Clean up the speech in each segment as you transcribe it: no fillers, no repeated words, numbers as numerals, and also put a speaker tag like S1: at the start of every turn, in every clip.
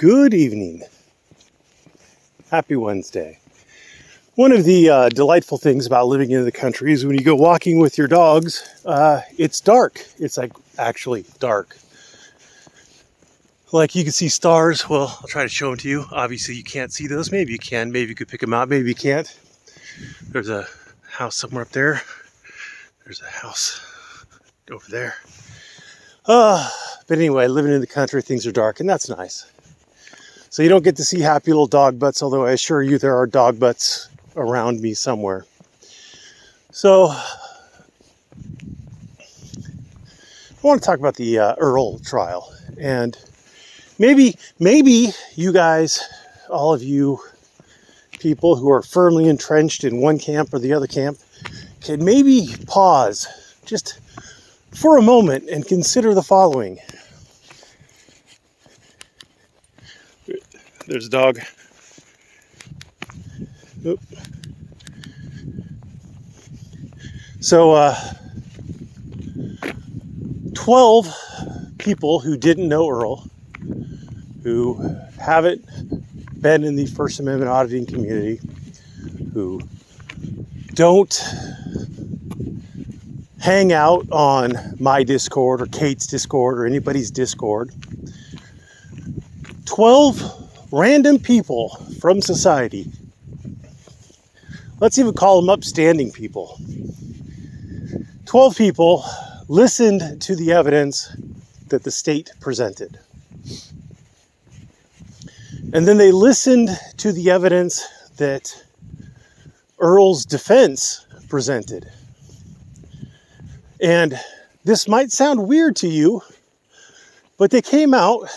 S1: Good evening. Happy Wednesday. One of the delightful things about living in the country is when you go walking with your dogs, it's dark. It's like actually dark. Like you can see stars. Well, I'll try to show them to you. Obviously you can't see those. Maybe you can. Maybe you could pick them out. Maybe you can't. There's a house somewhere up there. There's a house over there. But anyway, living in the country, things are dark, and that's nice. So you don't get to see happy little dog butts, although I assure you there are dog butts around me somewhere. So I want to talk about the Earl trial. And maybe you guys, all of you people who are firmly entrenched in one camp or the other camp, can maybe pause just for a moment and consider the following. There's a dog. Oop. So, 12 people who didn't know Earl, who haven't been in the First Amendment auditing community, who don't hang out on my Discord or Kate's Discord or anybody's Discord. 12 random people from society. Let's even call them upstanding people. 12 people listened to the evidence that the state presented. And then they listened to the evidence that Earl's defense presented. And this might sound weird to you, but they came out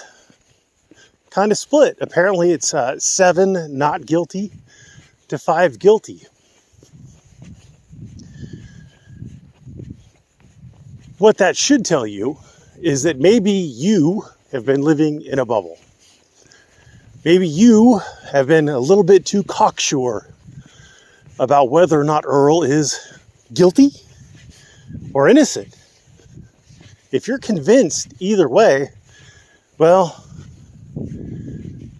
S1: kind of split. Apparently it's 7 not guilty to 5 guilty. What that should tell you is that maybe you have been living in a bubble. Maybe you have been a little bit too cocksure about whether or not Earl is guilty or innocent. If you're convinced either way, well,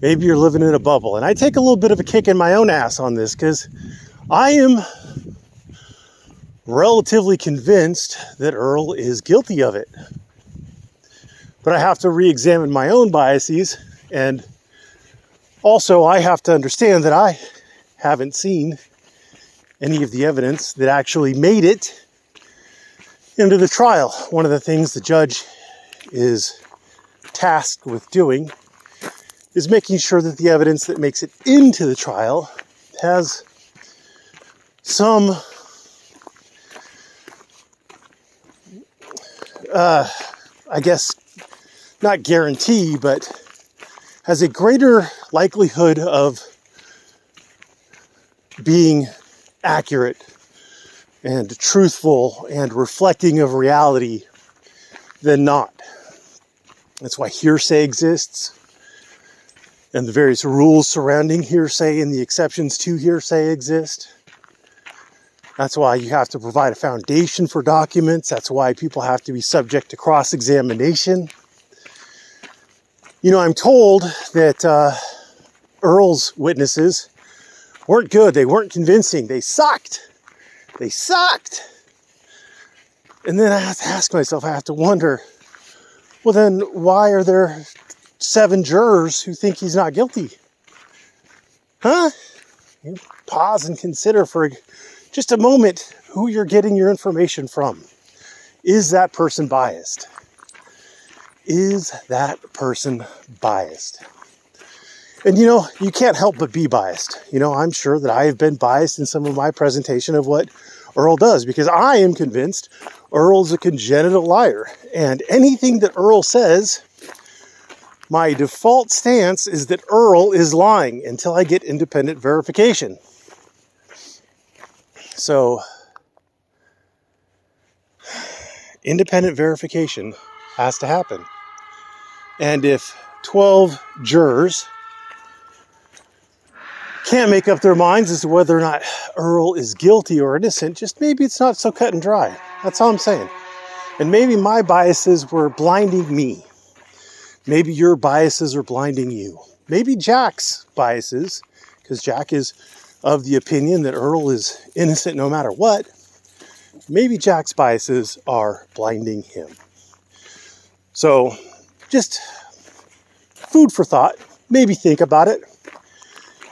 S1: maybe you're living in a bubble. And I take a little bit of a kick in my own ass on this because I am relatively convinced that Earl is guilty of it. But I have to re-examine my own biases, and also I have to understand that I haven't seen any of the evidence that actually made it into the trial. One of the things the judge is tasked with doing is making sure that the evidence that makes it into the trial has some I guess not guarantee, but has a greater likelihood of being accurate and truthful and reflecting of reality than not. That's why hearsay exists, and the various rules surrounding hearsay and the exceptions to hearsay exist. That's why you have to provide a foundation for documents. That's why people have to be subject to cross-examination. You know, I'm told that Earl's witnesses weren't good. They weren't convincing. They sucked. They sucked. And then I have to ask myself, I have to wonder, well then why are there 7 jurors who think he's not guilty? Huh? You pause and consider for just a moment who you're getting your information from. Is that person biased? Is that person biased? And you know, you can't help but be biased. You know, I'm sure that I have been biased in some of my presentation of what Earl does, because I am convinced Earl's a congenital liar. And anything that Earl says, my default stance is that Earl is lying until I get independent verification. So, independent verification has to happen. And if 12 jurors can't make up their minds as to whether or not Earl is guilty or innocent, just maybe it's not so cut and dry. That's all I'm saying. And maybe my biases were blinding me. Maybe your biases are blinding you. maybe Jack's biases, because Jack is of the opinion that Earl is innocent no matter what, maybe Jack's biases are blinding him. So just food for thought. Maybe think about it.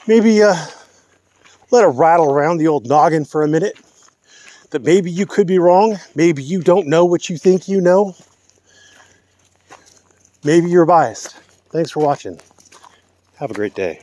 S1: Maybe let it rattle around the old noggin for a minute. That maybe you could be wrong. Maybe you don't know what you think you know. Maybe you're biased. Thanks for watching. Have a great day.